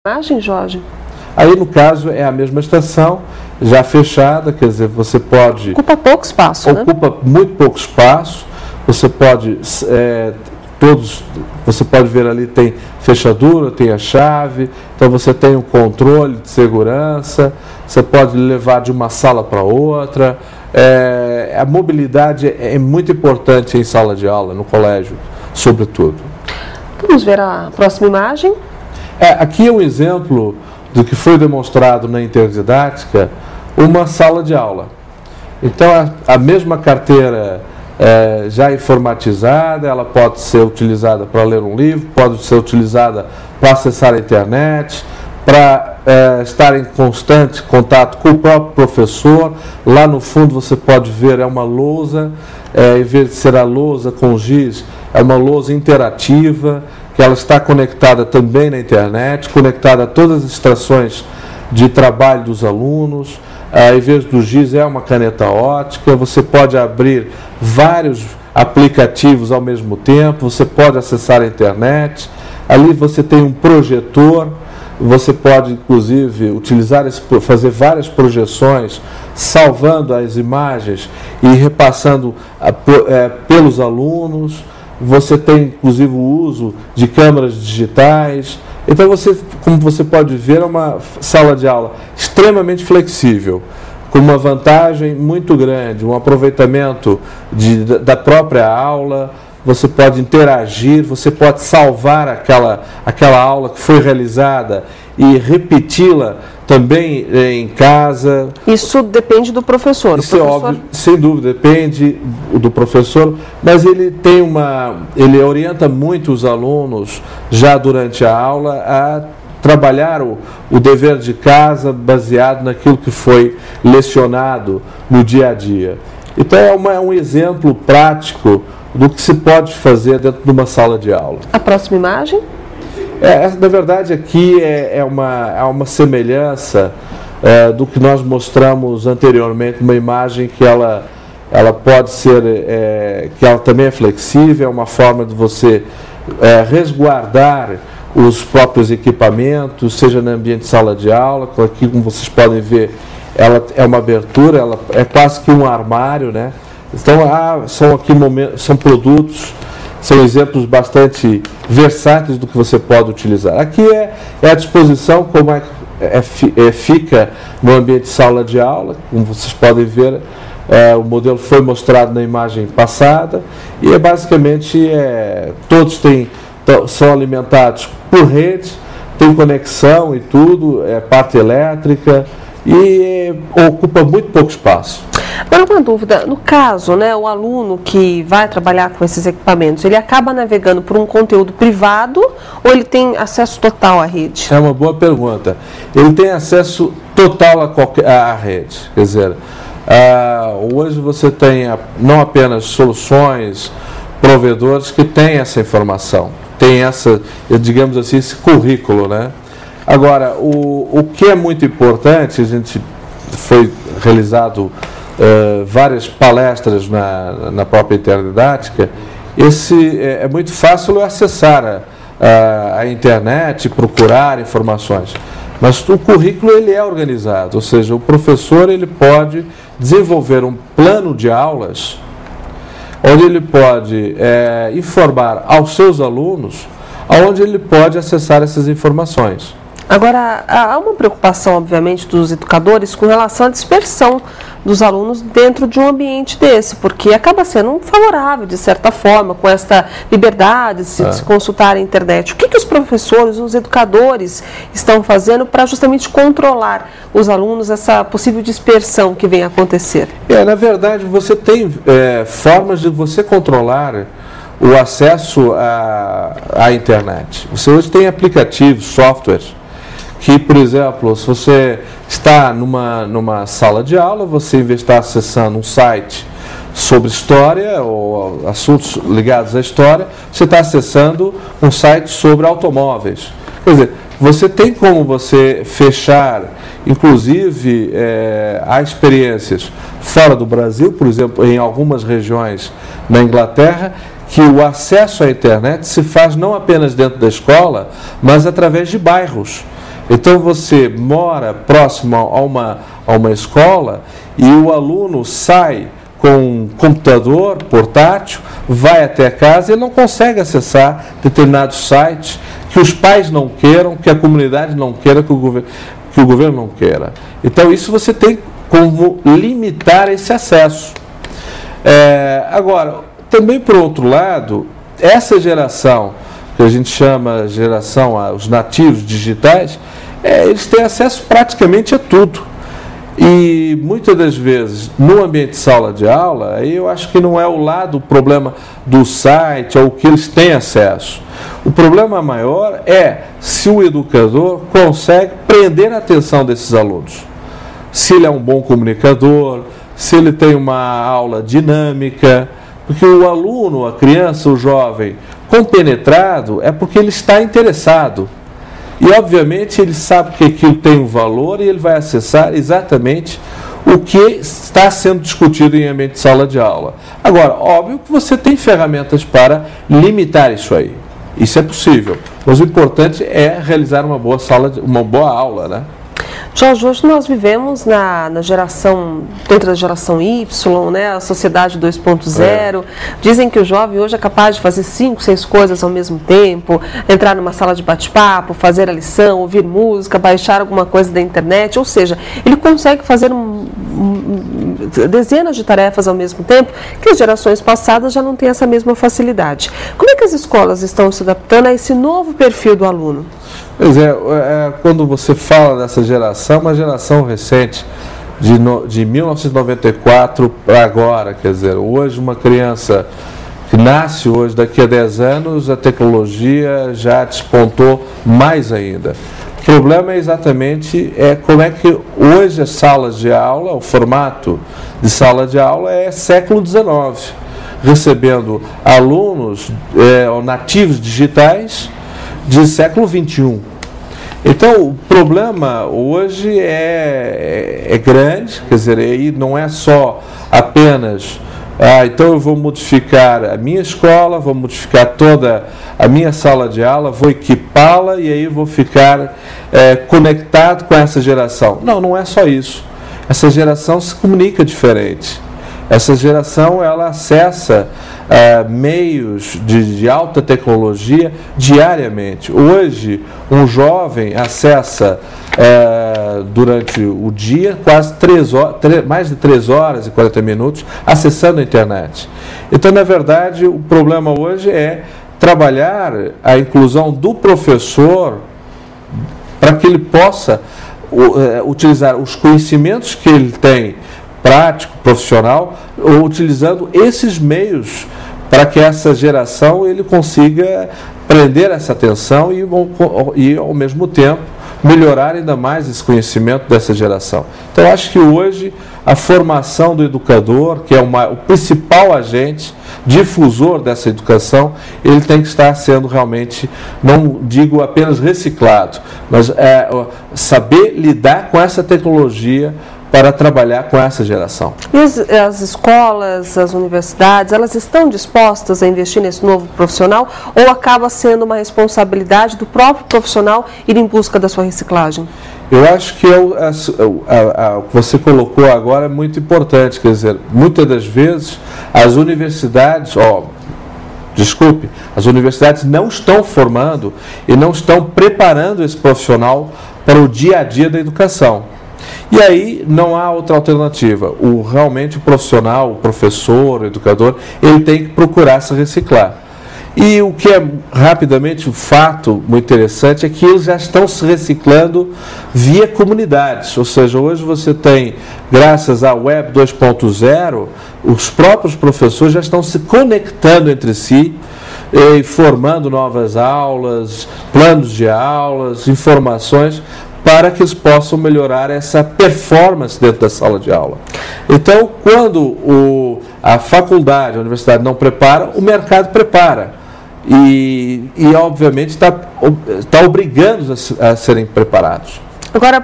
Imagem, Jorge? Aí, no caso, é a mesma estação, já fechada, quer dizer, você pode... Ocupa pouco espaço, né? Ocupa muito pouco espaço, você pode... você pode ver ali, tem fechadura, tem a chave, então você tem um controle de segurança, você pode levar de uma sala para outra. A mobilidade é muito importante em sala de aula, no colégio, sobretudo. Vamos ver a próxima imagem. Aqui é um exemplo do que foi demonstrado na interdidática, uma sala de aula. Então, a mesma carteira já informatizada, ela pode ser utilizada para ler um livro, pode ser utilizada para acessar a internet, para estar em constante contato com o próprio professor. Lá no fundo você pode ver, é uma lousa, em vez de ser a lousa com giz, é uma lousa interativa, que ela está conectada também na internet, conectada a todas as estações de trabalho dos alunos. Em vez do giz, é uma caneta ótica, você pode abrir vários aplicativos ao mesmo tempo, você pode acessar a internet, ali você tem um projetor, você pode inclusive fazer várias projeções, salvando as imagens e repassando pelos alunos. Você tem inclusive o uso de câmeras digitais. Então, como você pode ver, é uma sala de aula extremamente flexível, com uma vantagem muito grande, um aproveitamento da própria aula. Você pode interagir, você pode salvar aquela aula que foi realizada e repeti-la também em casa. Isso depende do professor. Isso é óbvio, sem dúvida, depende do professor, mas ele orienta muito os alunos, já durante a aula, a trabalhar o dever de casa baseado naquilo que foi lecionado no dia a dia. Então, é um exemplo prático do que se pode fazer dentro de uma sala de aula. A próxima imagem? Na verdade, aqui é uma semelhança do que nós mostramos anteriormente, uma imagem que ela pode ser, que ela também é flexível, é uma forma de você resguardar os próprios equipamentos, seja no ambiente de sala de aula. Aqui, como vocês podem ver, ela é uma abertura, ela é quase que um armário, né? Então, são produtos, são exemplos bastante versáteis do que você pode utilizar. Aqui é a disposição, como fica no ambiente de sala de aula. Como vocês podem ver, o modelo foi mostrado na imagem passada, e basicamente todos são alimentados por rede, tem conexão e tudo, parte elétrica, e ocupa muito pouco espaço. Agora, uma dúvida, no caso, né, o aluno que vai trabalhar com esses equipamentos, ele acaba navegando por um conteúdo privado ou ele tem acesso total à rede? É uma boa pergunta. Ele tem acesso total à rede. Quer dizer, hoje você tem não apenas soluções, provedores que têm essa informação, tem digamos assim, esse currículo, né? Agora, o que é muito importante, foi realizado várias palestras na própria interdidática, é muito fácil acessar a internet, procurar informações, mas o currículo ele é organizado, ou seja, o professor ele pode desenvolver um plano de aulas onde ele pode informar aos seus alunos aonde ele pode acessar essas informações. Agora, há uma preocupação, obviamente, dos educadores com relação à dispersão dos alunos dentro de um ambiente desse, porque acaba sendo favorável, de certa forma, com esta liberdade de se consultar a internet. O que os professores, os educadores estão fazendo para justamente controlar os alunos, essa possível dispersão que vem a acontecer? Na verdade, você tem formas de você controlar o acesso à internet. Você hoje tem aplicativos, softwares, que, por exemplo, se você está numa sala de aula, você, em vez de estar acessando um site sobre história ou assuntos ligados à história, você está acessando um site sobre automóveis. Quer dizer, você tem como você fechar, inclusive, há experiências fora do Brasil, por exemplo, em algumas regiões na Inglaterra, que o acesso à internet se faz não apenas dentro da escola, mas através de bairros. Então você mora próximo a uma escola e o aluno sai com um computador portátil, vai até a casa e ele não consegue acessar determinados sites que os pais não queiram, que a comunidade não queira, que o governo não queira. Então isso você tem como limitar esse acesso. Agora, também por outro lado, essa geração, que a gente chama geração, os nativos digitais, eles têm acesso praticamente a tudo. E muitas das vezes, no ambiente de sala de aula, aí eu acho que não é o problema do site ou o que eles têm acesso. O problema maior é se o educador consegue prender a atenção desses alunos. Se ele é um bom comunicador, se ele tem uma aula dinâmica, porque o aluno, a criança, o jovem compenetrado é porque ele está interessado. E, obviamente, ele sabe que aquilo tem um valor e ele vai acessar exatamente o que está sendo discutido em ambiente de sala de aula. Agora, óbvio que você tem ferramentas para limitar isso aí. Isso é possível. Mas o importante é realizar uma boa aula, né? Jorge, hoje nós vivemos na geração, dentro da geração Y, né, a sociedade 2.0. Dizem que o jovem hoje é capaz de fazer 5, 6 coisas ao mesmo tempo, entrar numa sala de bate-papo, fazer a lição, ouvir música, baixar alguma coisa da internet, ou seja, ele consegue fazer dezenas de tarefas ao mesmo tempo que as gerações passadas já não têm essa mesma facilidade. Como é que as escolas estão se adaptando a esse novo perfil do aluno? Pois quando você fala dessa geração, uma geração recente, de 1994 para agora, quer dizer, hoje uma criança que nasce hoje, daqui a 10 anos, a tecnologia já despontou mais ainda. O problema é exatamente como é que hoje as salas de aula, o formato de sala de aula é século XIX, recebendo alunos nativos digitais de século XXI. Então, o problema hoje é grande, quer dizer, aí não é só apenas, então eu vou modificar a minha escola, vou modificar toda a minha sala de aula, vou equipá-la e aí vou ficar conectado com essa geração. Não, não é só isso. Essa geração se comunica diferente. Essa geração, ela acessa meios de alta tecnologia diariamente. Hoje, um jovem acessa durante o dia quase mais de 3 horas e 40 minutos acessando a internet. Então, na verdade, o problema hoje é trabalhar a inclusão do professor para que ele possa utilizar os conhecimentos que ele tem prático, profissional, ou utilizando esses meios para que essa geração ele consiga prender essa atenção e ao mesmo tempo melhorar ainda mais esse conhecimento dessa geração. Então, acho que hoje a formação do educador, que é o principal agente difusor dessa educação, ele tem que estar sendo realmente, não digo apenas reciclado, mas saber lidar com essa tecnologia para trabalhar com essa geração. E as escolas, as universidades, elas estão dispostas a investir nesse novo profissional ou acaba sendo uma responsabilidade do próprio profissional ir em busca da sua reciclagem? Eu acho que o que você colocou agora é muito importante, quer dizer, muitas das vezes as universidades, as universidades não estão formando e não estão preparando esse profissional para o dia a dia da educação. E aí não há outra alternativa. Realmente o profissional, o professor, o educador, ele tem que procurar se reciclar. E o que é rapidamente um fato muito interessante é que eles já estão se reciclando via comunidades. Ou seja, hoje você tem, graças à Web 2.0, os próprios professores já estão se conectando entre si, e formando novas aulas, planos de aulas, informações, para que eles possam melhorar essa performance dentro da sala de aula. Então, quando a faculdade, a universidade não prepara, o mercado prepara. E obviamente, está obrigando-os a serem preparados. Agora,